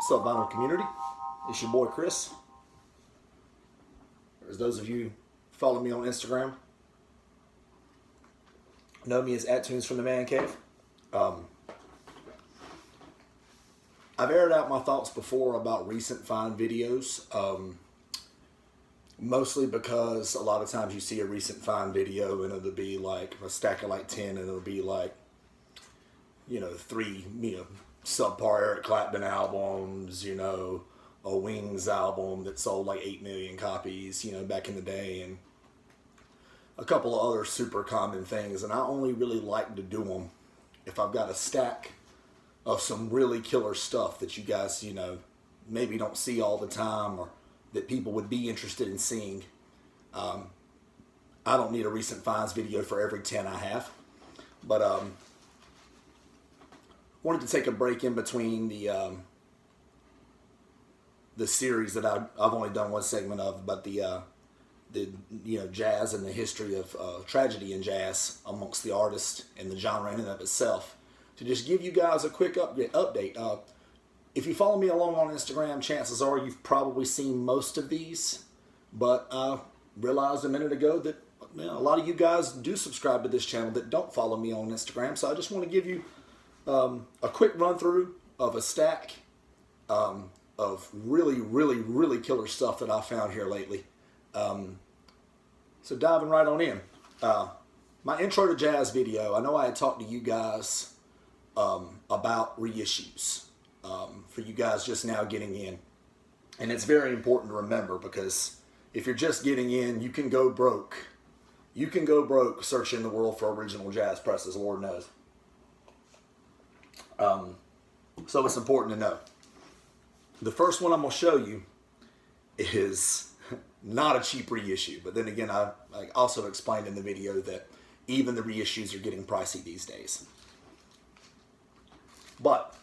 What's up, vinyl community? It's your boy Chris. As those of you follow me on Instagram, know me as @Tunes from the Man Cave. I've aired out my thoughts before about recent find videos, mostly because a lot of times you see a recent find video and it'll be like a stack of like 10 and it'll be like, three, subpar Eric Clapton albums, a Wings album that sold like 8 million copies, back in the day, and a couple of other super common things. And I only really like to do them if I've got a stack of some really killer stuff that you guys, maybe don't see all the time or that people would be interested in seeing. I don't need a recent finds video for every 10 I have, but wanted to take a break in between the series that I've only done one segment of, but the jazz and the history of tragedy in jazz amongst the artist and the genre in and of itself, to just give you guys a quick update. If you follow me along on Instagram, chances are you've probably seen most of these, but I realized a minute ago that a lot of you guys do subscribe to this channel that don't follow me on Instagram, so I just want to give you a quick run through of a stack of really, really, really killer stuff that I found here lately. So diving right on in. My intro to jazz video, I know I had talked to you guys about reissues for you guys just now getting in. And it's very important to remember, because if you're just getting in, you can go broke. You can go broke searching the world for original jazz presses, Lord knows. So it's important to know. The first one I'm going to show you is not a cheap reissue, but then again, I also explained in the video that even the reissues are getting pricey these days. But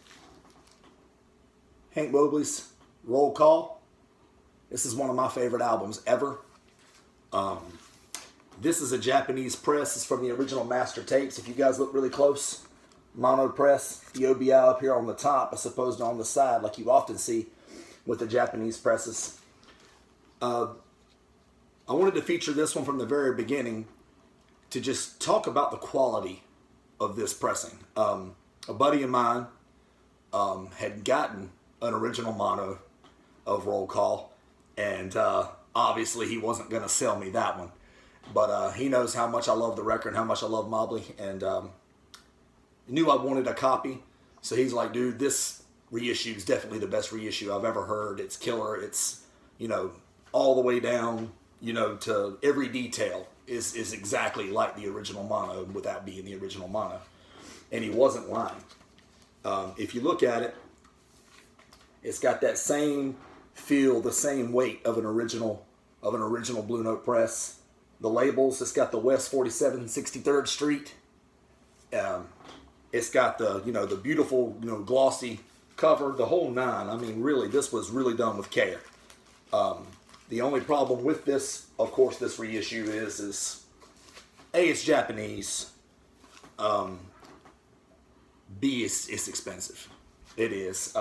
Hank Mowgli's Roll Call, this is one of my favorite albums ever. This is a Japanese press. It's from the original master tapes. If you guys look really close, mono press, the OBI up here on the top as opposed to on the side like you often see with the Japanese presses. I wanted to feature this one from the very beginning to just talk about the quality of this pressing. A buddy of mine had gotten an original mono of Roll Call, and obviously he wasn't going to sell me that one, but he knows how much I love the record and how much I love Mowgli, and knew I wanted a copy, so he's like, dude, this reissue is definitely the best reissue I've ever heard. It's killer. It's, all the way down, to every detail is exactly like the original mono without being the original mono. And he wasn't lying. If you look at it, it's got that same feel, the same weight of an original Blue Note press. The labels, it's got the West 47 63rd Street. It's got the, the beautiful, glossy cover, the whole nine. I mean, really, this was really done with care. The only problem with this, of course, this reissue is A, it's Japanese. B, it's expensive. It is.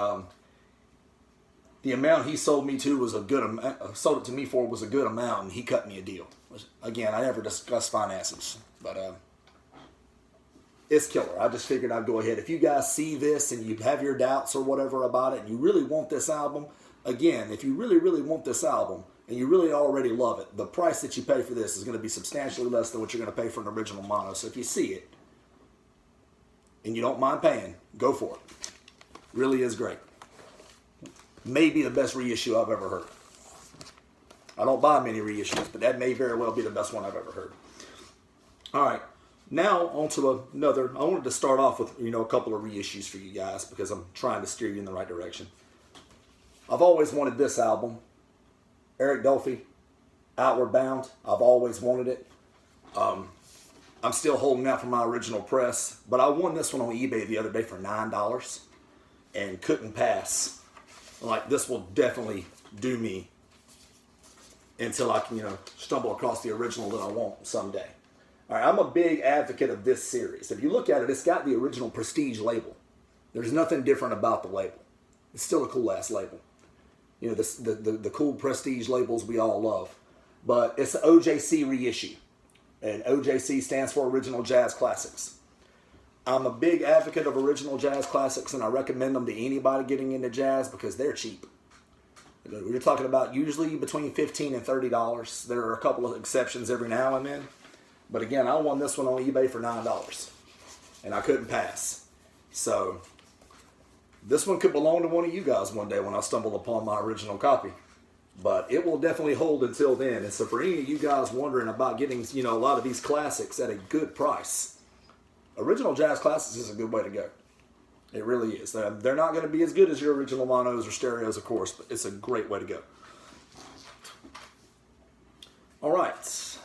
The amount he sold me to was a good amount. Sold it to me for was a good amount, and he cut me a deal. Again, I never discuss finances, but it's killer. I just figured I'd go ahead. If you guys see this and you have your doubts or whatever about it, and you really want this album, again, if you really, really want this album and you really already love it, the price that you pay for this is going to be substantially less than what you're going to pay for an original mono. So if you see it and you don't mind paying, go for it. Really is great. Maybe the best reissue I've ever heard. I don't buy many reissues, but that may very well be the best one I've ever heard. All right. Now, on to another. I wanted to start off with, a couple of reissues for you guys because I'm trying to steer you in the right direction. I've always wanted this album. Eric Dolphy, Outward Bound. I've always wanted it. I'm still holding out for my original press, but I won this one on eBay the other day for $9 and couldn't pass. Like, this will definitely do me until I can, stumble across the original that I want someday. All right, I'm a big advocate of this series. If you look at it, it's got the original Prestige label. There's nothing different about the label. It's still a cool ass label. You know, the cool prestige labels we all love. But it's an OJC reissue. And OJC stands for Original Jazz Classics. I'm a big advocate of original jazz classics, and I recommend them to anybody getting into jazz because they're cheap. We're talking about usually between $15 and $30. There are a couple of exceptions every now and then. But again, I won this one on eBay for $9. And I couldn't pass. So, this one could belong to one of you guys one day when I stumble upon my original copy. But it will definitely hold until then. And so for any of you guys wondering about getting, you know, a lot of these classics at a good price, Original Jazz Classics is a good way to go. It really is. They're not going to be as good as your original monos or stereos, of course, but it's a great way to go. All right.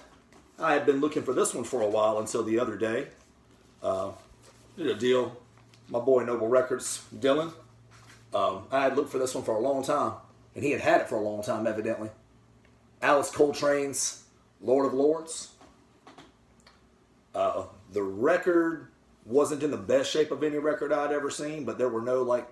I had been looking for this one for a while until the other day. Did a deal. My boy Noble Records, Dylan. I had looked for this one for a long time, and he had it for a long time, evidently. Alice Coltrane's Lord of Lords. The record wasn't in the best shape of any record I'd ever seen, but there were no like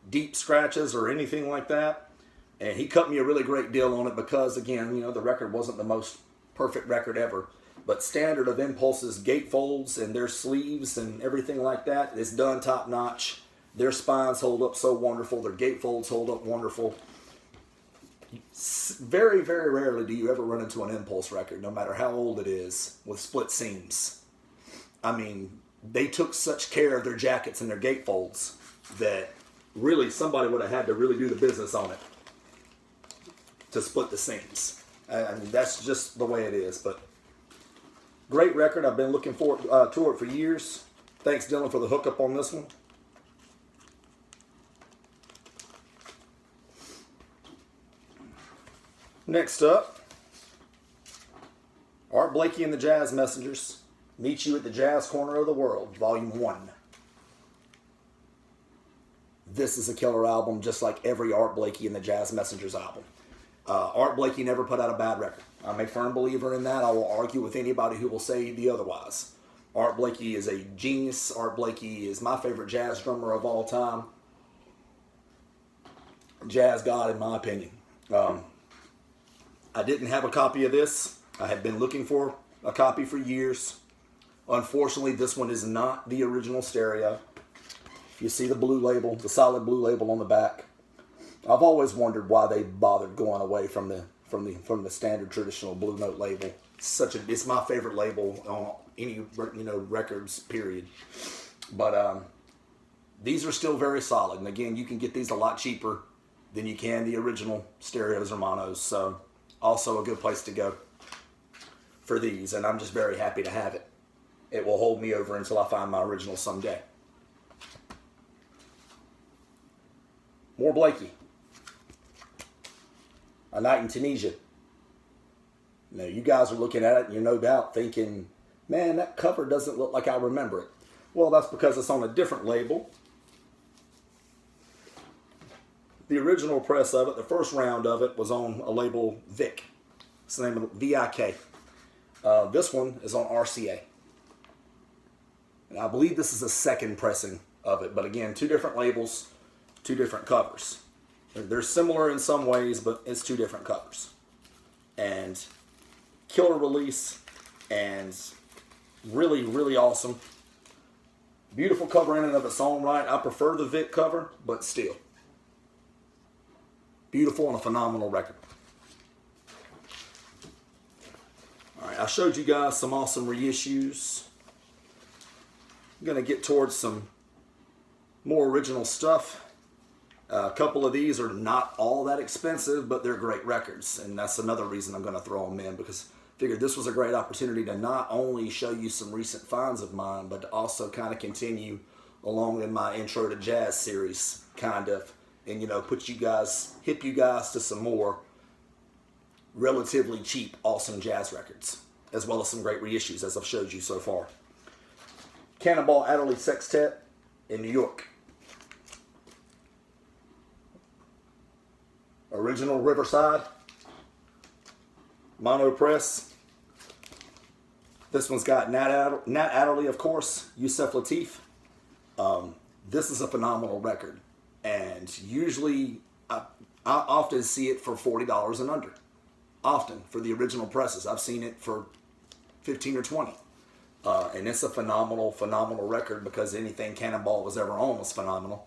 deep scratches or anything like that. And he cut me a really great deal on it because, again, you know, the record wasn't the most perfect record ever. But standard of Impulse's gatefolds and their sleeves and everything like that is done top notch. Their spines hold up so wonderful. Their gatefolds hold up wonderful. Very, very rarely do you ever run into an Impulse record, no matter how old it is, with split seams. I mean, they took such care of their jackets and their gatefolds that really somebody would have had to really do the business on it to split the seams. I mean, that's just the way it is. But great record. I've been looking forward to it for years. Thanks, Dylan, for the hookup on this one. Next up, Art Blakey and the Jazz Messengers. Meet You at the Jazz Corner of the World, Volume 1. This is a killer album, just like every Art Blakey and the Jazz Messengers album. Art Blakey never put out a bad record. I'm a firm believer in that. I will argue with anybody who will say the otherwise. Art Blakey is a genius. Art Blakey is my favorite jazz drummer of all time. Jazz god, in my opinion. I didn't have a copy of this. I had been looking for a copy for years. Unfortunately, this one is not the original stereo. You see the blue label, the solid blue label on the back. I've always wondered why they bothered going away from the standard traditional Blue Note label. It's my favorite label on any records, period. But these are still very solid, and again, you can get these a lot cheaper than you can the original stereos or monos. So also a good place to go for these, and I'm just very happy to have it. It will hold me over until I find my original someday. More Blakey. A Night in Tunisia. Now, you guys are looking at it and you're no doubt thinking, man, that cover doesn't look like I remember it. Well, that's because it's on a different label. The original press of it, the first round of it, was on a label Vic. It's the name of VIK. This one is on RCA. And I believe this is a second pressing of it. But again, two different labels, two different covers. They're similar in some ways, but it's two different covers. And killer release, and really, really awesome. Beautiful cover in and of its own right. I prefer the Vic cover, but still. Beautiful and a phenomenal record. Alright, I showed you guys some awesome reissues. I'm going to get towards some more original stuff. A couple of these are not all that expensive, but they're great records. And that's another reason I'm going to throw them in, because I figured this was a great opportunity to not only show you some recent finds of mine, but to also kind of continue along in my Intro to Jazz series, kind of. And, hip you guys to some more relatively cheap, awesome jazz records, as well as some great reissues, as I've showed you so far. Cannonball Alley Sextet in New York. Original Riverside. Mono press. This one's got Nat Adderley, of course. Yusef Lateef. This is a phenomenal record. And usually I often see it for $40 and under. Often for the original presses. I've seen it for 15 or 20. And it's a phenomenal, phenomenal record because anything Cannonball was ever on was phenomenal.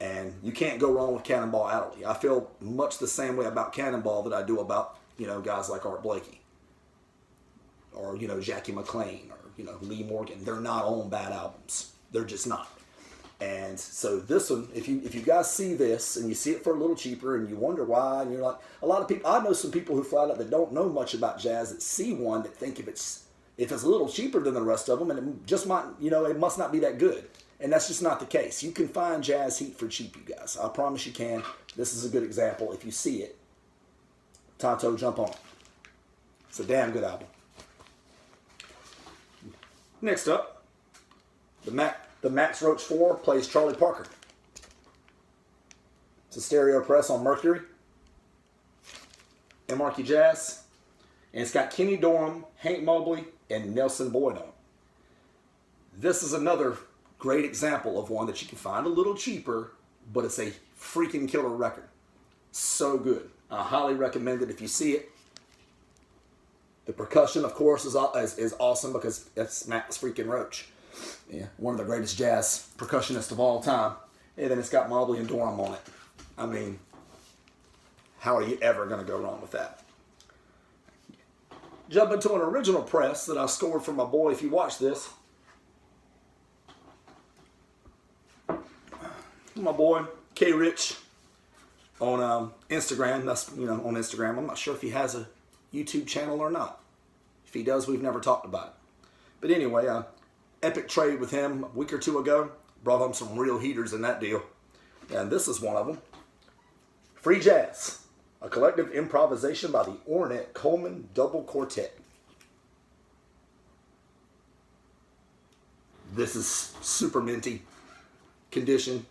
And you can't go wrong with Cannonball Alley. I feel much the same way about Cannonball that I do about, guys like Art Blakey. Or, Jackie McLean or, Lee Morgan. They're not on bad albums. They're just not. And so this one, if you guys see this and you see it for a little cheaper and you wonder why, and you're like, a lot of people, I know some people who flat out that don't know much about jazz that see one that think if it's a little cheaper than the rest of them, and it just might, it must not be that good. And that's just not the case. You can find jazz heat for cheap, you guys. I promise you can. This is a good example. If you see it, Tonto, jump on it. It's a damn good album. Next up, the Max Roach 4 plays Charlie Parker. It's a stereo press on Mercury and Marquee Jazz. And it's got Kenny Dorham, Hank Mowgli, and Nelson Boyd on it. This is another great example of one that you can find a little cheaper, but it's a freaking killer record. So good. I highly recommend it if you see it. The percussion, of course, is awesome because it's Max freaking Roach. Yeah, one of the greatest jazz percussionists of all time. And then it's got Mowgli and Dorham on it. I mean, how are you ever going to go wrong with that? Jump into an original press that I scored for my boy. If you watch this, my boy K Rich on Instagram. That's on Instagram. I'm not sure if he has a YouTube channel or not. If he does, we've never talked about it. But anyway, epic trade with him a week or two ago. Brought home some real heaters in that deal. And this is one of them. Free Jazz. A collective improvisation by the Ornette Coleman Double Quartet. This is super minty condition.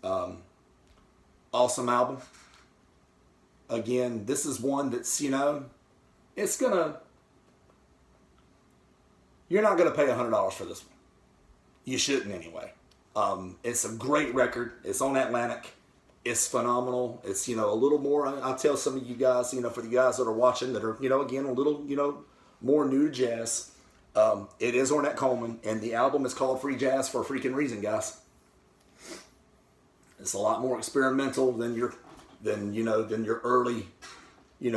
Awesome album. Again, this is one that's, it's gonna, you're not gonna pay $100 for this one. You shouldn't anyway. It's a great record. It's on Atlantic. It's phenomenal. It's, a little more, I'll tell some of you guys, for the guys that are watching that are, again, a little, more new to jazz. It is Ornette Coleman, and the album is called Free Jazz for a freaking reason, guys. It's a lot more experimental than your early,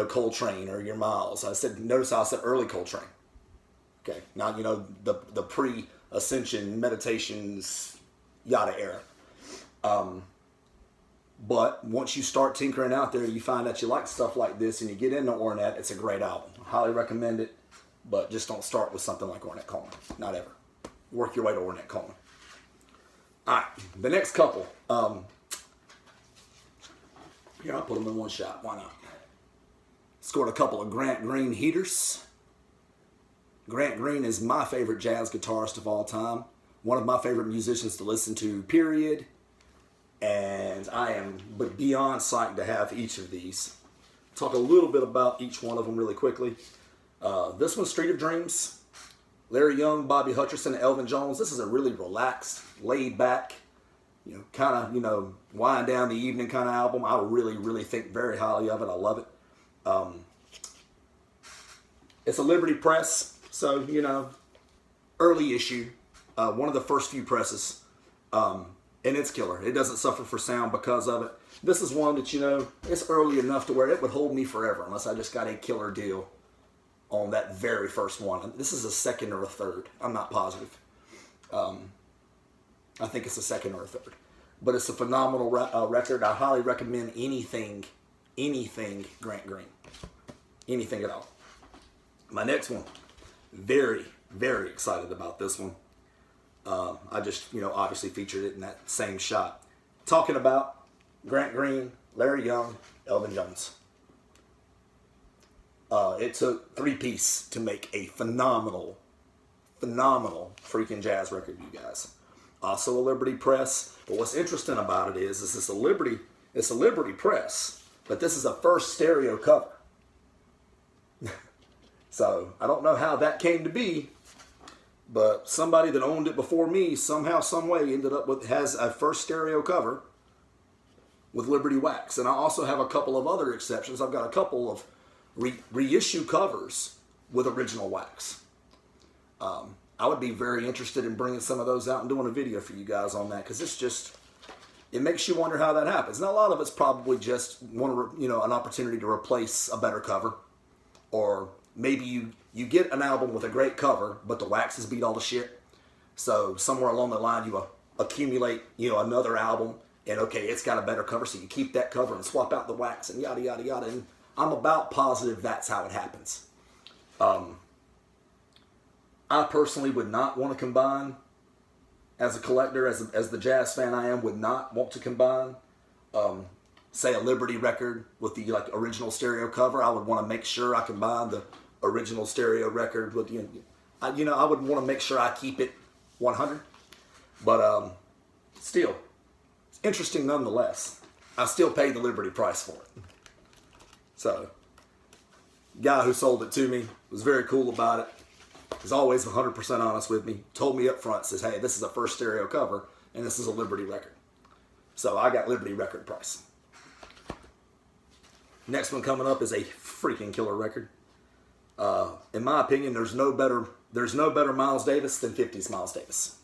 Coltrane or your Miles. Notice how I said early Coltrane. Okay, not, the pre-Ascension Meditations yada era. But once you start tinkering out there, you find that you like stuff like this and you get into Ornette, it's a great album. I highly recommend it, but just don't start with something like Ornette Coleman. Not ever. Work your way to Ornette Coleman. Alright, the next couple. Here, I'll put them in one shot. Why not? Scored a couple of Grant Green heaters. Grant Green is my favorite jazz guitarist of all time. One of my favorite musicians to listen to, period. And I am beyond psyched to have each of these. Talk a little bit about each one of them really quickly. This one's Street of Dreams. Larry Young, Bobby Hutcherson, Elvin Jones. This is a really relaxed, laid back, kind of, wind down the evening kind of album. I really, really think very highly of it. I love it. It's a Liberty press, so, early issue. One of the first few presses. And it's killer. It doesn't suffer for sound because of it. This is one that, it's early enough to where it would hold me forever unless I just got a killer deal on that very first one. This is a second or a third. I'm not positive. I think it's a second or a third. But it's a phenomenal record. I highly recommend anything Grant Green. Anything at all. My next one. Very, very excited about this one. I just, obviously featured it in that same shot. Talking about Grant Green, Larry Young, Elvin Jones. It took 3-piece to make a phenomenal freaking jazz record, you guys. Also a Liberty press. But what's interesting about it is it's a Liberty press, but this is a first stereo cover. So I don't know how that came to be. But somebody that owned it before me, somehow, some way, ended up with, has a first stereo cover. with Liberty Wax. And I also have a couple of other exceptions. I've got a couple of reissue covers with original wax. I would be very interested in bringing some of those out and doing a video for you guys on that, because it's just, it makes you wonder how that happens. Now, a lot of it's probably just an opportunity to replace a better cover, or maybe you get an album with a great cover, but the wax has beat all the shit. So somewhere along the line, you accumulate another album, and okay, it's got a better cover, so you keep that cover and swap out the wax and yada yada yada. And I'm about positive that's how it happens. I personally would not want to combine, as a collector, as the jazz fan I am, would not want to combine, say, a Liberty record with the original stereo cover. I would want to make sure I combine the original stereo record with I would want to make sure I keep it 100. But still, it's interesting nonetheless. I still paid the Liberty price for it. So, guy who sold it to me was very cool about it. He's always 100% honest with me. Told me up front, says, hey, this is a first stereo cover, and this is a Liberty record. So I got Liberty record price. Next one coming up is a freaking killer record. In my opinion, there's no better Miles Davis than 50s Miles Davis.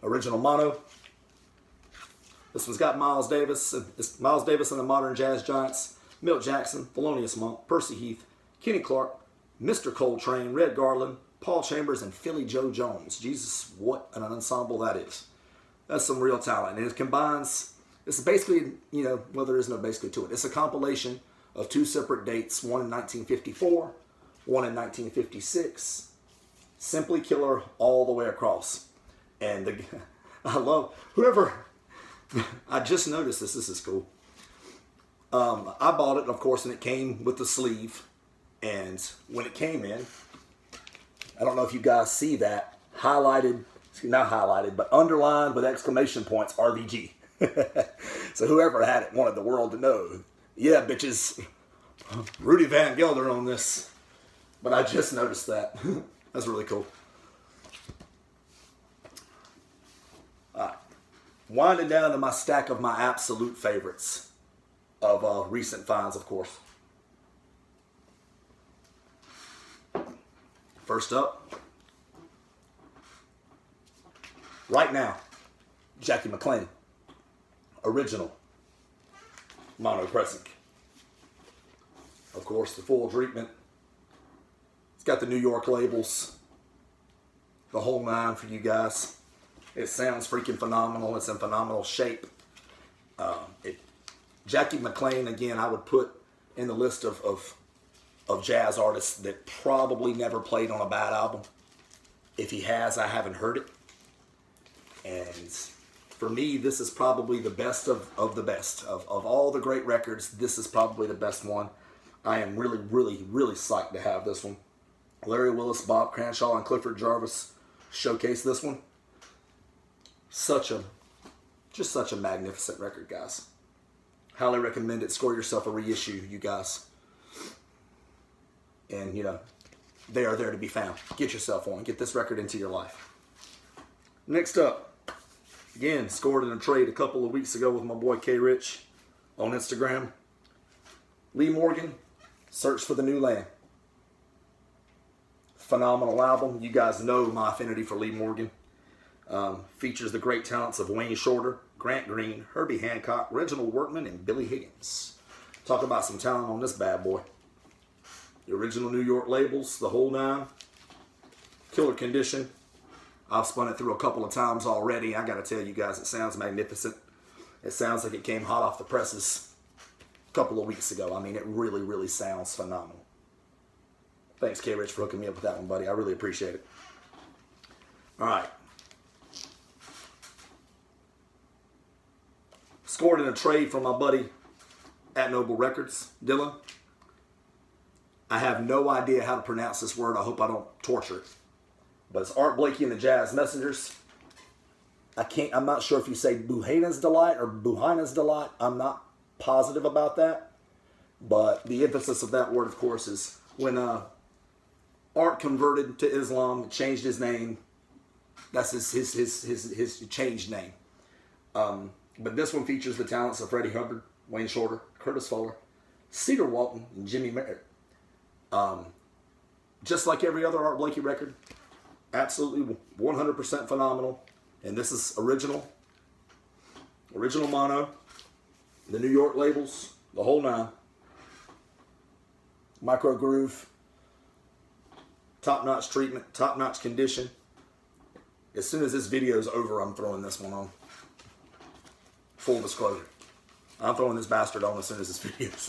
Original mono. This one's got Miles Davis. It's Miles Davis and the Modern Jazz Giants, Milt Jackson, Thelonious Monk, Percy Heath, Kenny Clark, Mr. Coltrane, Red Garland, Paul Chambers, and Philly Joe Jones. Jesus, what an ensemble that is. That's some real talent. And it combines, it's basically, well, there is no basically to it. It's a compilation of two separate dates, one in 1954, one in 1956. Simply killer all the way across. And I love, I just noticed this is cool. I bought it, of course, and it came with the sleeve. And when it came in, I don't know if you guys see that, highlighted, not highlighted, but underlined with exclamation points, RVG. So whoever had it wanted the world to know, yeah, bitches, Rudy Van Gelder on this. But I just noticed that. That's really cool. All right. Winding down to my stack of my absolute favorites of recent finds, of course. First up, right now, Jackie McLean, original mono pressing. Of course, the full treatment. It's got the New York labels, the whole nine for you guys. It sounds freaking phenomenal. It's in phenomenal shape. Jackie McLean, again, I would put in the list of jazz artists that probably never played on a bad album. If he has, I haven't heard it. And for me, this is probably the best of the best. Of all the great records, this is probably the best one. I am really, really, really psyched to have this one. Larry Willis, Bob Cranshaw, and Clifford Jarvis showcase this one. Just such a magnificent record, guys. Highly recommend it. Score yourself a reissue, you guys. And, they are there to be found. Get yourself one. Get this record into your life. Next up, again, scored in a trade a couple of weeks ago with my boy K Rich on Instagram. Lee Morgan, Search for the New Land. Phenomenal album. You guys know my affinity for Lee Morgan. Features the great talents of Wayne Shorter, Grant Green, Herbie Hancock, Reginald Workman, and Billy Higgins. Talk about some talent on this bad boy. The original New York labels, the whole nine. Killer condition. I've spun it through a couple of times already. I got to tell you guys, it sounds magnificent. It sounds like it came hot off the presses a couple of weeks ago. I mean, it really, really sounds phenomenal. Thanks, K Rich, for hooking me up with that one, buddy. I really appreciate it. All right. Scored in a trade from my buddy at Noble Records, Dylan. I have no idea how to pronounce this word. I hope I don't torture it. But it's Art Blakey and the Jazz Messengers. I'm not sure if you say Buhana's Delight or Buhana's Delight. I'm not positive about that. But the emphasis of that word, of course, is when Art converted to Islam, changed his name. That's his changed name. But this one features the talents of Freddie Hubbard, Wayne Shorter, Curtis Fuller, Cedar Walton, and Jimmy Merritt. Just like every other Art Blakey record, absolutely 100% phenomenal. And this is original mono, the New York labels, the whole nine. Micro groove, top-notch treatment, top-notch condition. As soon as this video is over, I'm throwing this one on. Full disclosure. I'm throwing this bastard on as soon as this video is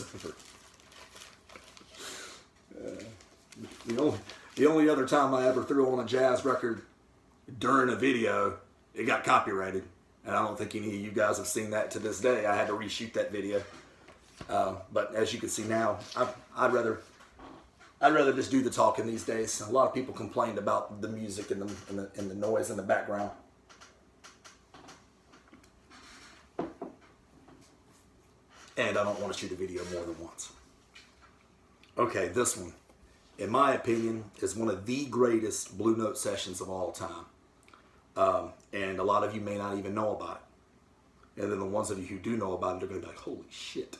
over. The only other time I ever threw on a jazz record during a video, it got copyrighted. And I don't think any of you guys have seen that to this day. I had to reshoot that video. But as you can see now, I'd rather just do the talking these days. A lot of people complained about the music and the noise in the background. And I don't want to shoot a video more than once. Okay, this one, in my opinion, is one of the greatest Blue Note sessions of all time. And a lot of you may not even know about it. And then the ones of you who do know about it are going to be like, holy shit.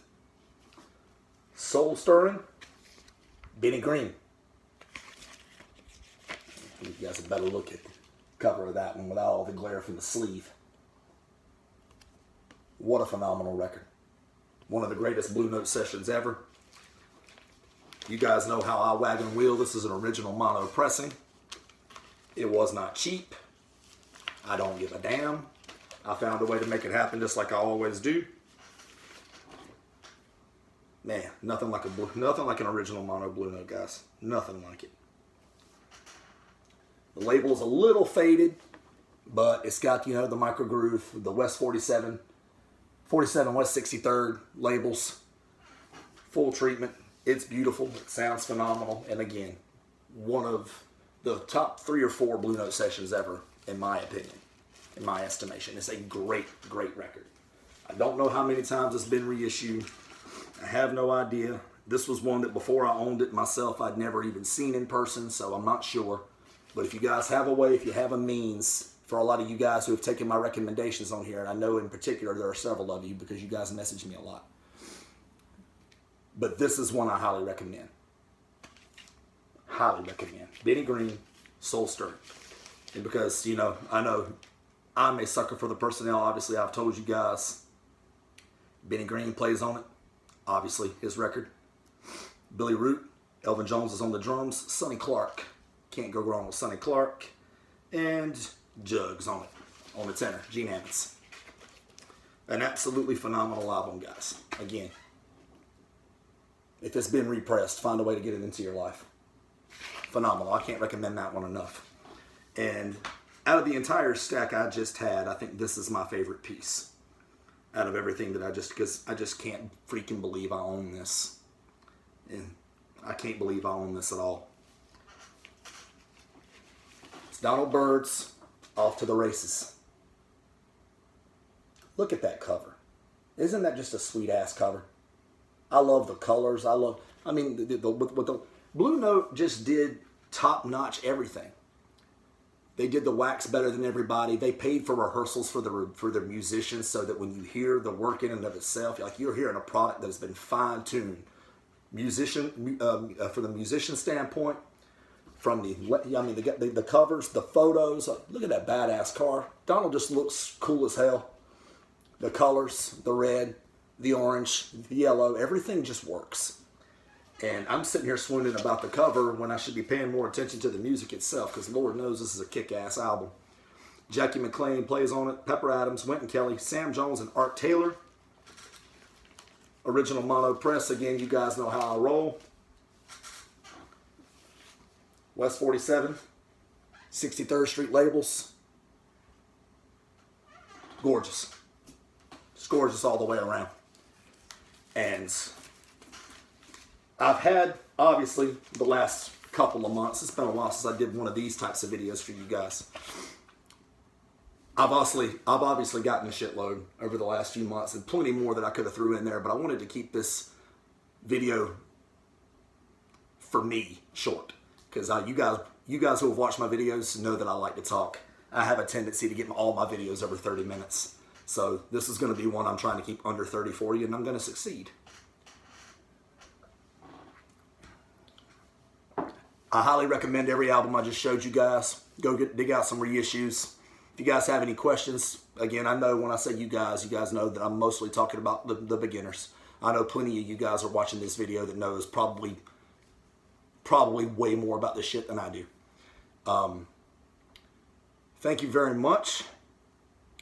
Soul Stirring, Benny Green. You guys had better look at the cover of that one without all the glare from the sleeve. What a phenomenal record. One of the greatest Blue Note sessions ever. You guys know how I wag and wheel. This is an original mono pressing. It was not cheap. I don't give a damn. I found a way to make it happen just like I always do. Man, nothing like an original mono Blue Note, guys. Nothing like it. The label is a little faded, but it's got, you know, the micro groove, the West 47 West 63rd labels, full treatment. It's beautiful. It sounds phenomenal. And again, one of the top 3 or 4 Blue Note sessions ever, in my opinion, in my estimation. It's a great, great record. I don't know how many times it's been reissued. I have no idea. This was one that before I owned it myself, I'd never even seen in person, so I'm not sure. But if you guys have a way, if you have a means, for a lot of you guys who have taken my recommendations on here, and I know in particular there are several of you because you guys message me a lot. But this is one I highly recommend. Highly recommend. Benny Green, Soul Stirring. And because, you know, I know I'm a sucker for the personnel. Obviously, I've told you guys. Benny Green plays on it. Obviously, his record. Billy Root, Elvin Jones is on the drums. Sonny Clark. Can't go wrong with Sonny Clark. And Jugs on it. On the tenor. Gene Ammons. An absolutely phenomenal album, guys. Again, if it's been repressed, find a way to get it into your life. Phenomenal. I can't recommend that one enough. And out of the entire stack I just had, I think this is my favorite piece. Out of everything that because I just can't freaking believe I own this. And I can't believe I own this at all. It's Donald Byrd's Off to the Races. Look at that cover. Isn't that just a sweet ass cover? I love the colors. I mean, the Blue Note just did top-notch everything. They did the wax better than everybody. They paid for rehearsals for their musicians so that when you hear the work in and of itself, you're hearing a product that has been fine-tuned. From the musician standpoint, from the covers, the photos. Look at that badass car. Donald just looks cool as hell. The colors, the red, the orange, the yellow, everything just works. And I'm sitting here swooning about the cover when I should be paying more attention to the music itself, because Lord knows this is a kick-ass album. Jackie McLean plays on it, Pepper Adams, Wynton Kelly, Sam Jones, and Art Taylor. Original mono press. Again, you guys know how I roll. West 47, 63rd Street labels. Gorgeous. Just gorgeous all the way around. And I've had, obviously, the last couple of months, it's been a while since I did one of these types of videos for you guys. I've obviously gotten a shitload over the last few months, and plenty more that I could have threw in there, but I wanted to keep this video for me short, because you guys who have watched my videos know that I like to talk. I have a tendency to get all my videos over 30 minutes. So this is going to be one I'm trying to keep under 30 for you, and I'm going to succeed. I highly recommend every album I just showed you guys. Go dig out some reissues. If you guys have any questions, again, I know when I say you guys know that I'm mostly talking about the beginners. I know plenty of you guys are watching this video that knows probably way more about this shit than I do. Thank you very much.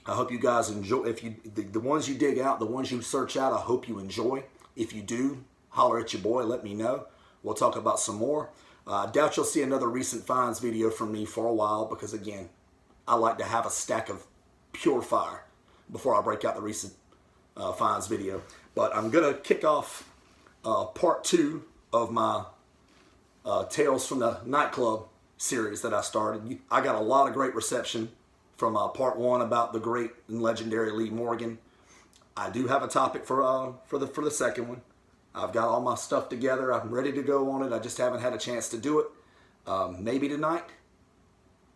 I hope you guys enjoy. If you the ones you dig out, the ones you search out, I hope you enjoy. If you do, holler at your boy. Let me know. We'll talk about some more. I doubt you'll see another recent finds video from me for a while because, again, I like to have a stack of pure fire before I break out the recent finds video. But I'm going to kick off part 2 of my Tales from the Nightclub series that I started. I got a lot of great reception from part 1 about the great and legendary Lee Morgan. I do have a topic for the second one. I've got all my stuff together. I'm ready to go on it. I just haven't had a chance to do it. Maybe tonight.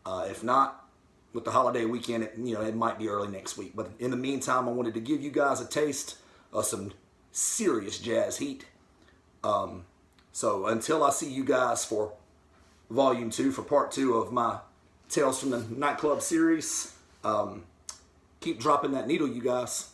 If not, with the holiday weekend, it might be early next week. But in the meantime, I wanted to give you guys a taste of some serious jazz heat. So until I see you guys for Volume 2, for Part 2 of my Tales from the Nightclub series, keep dropping that needle, you guys.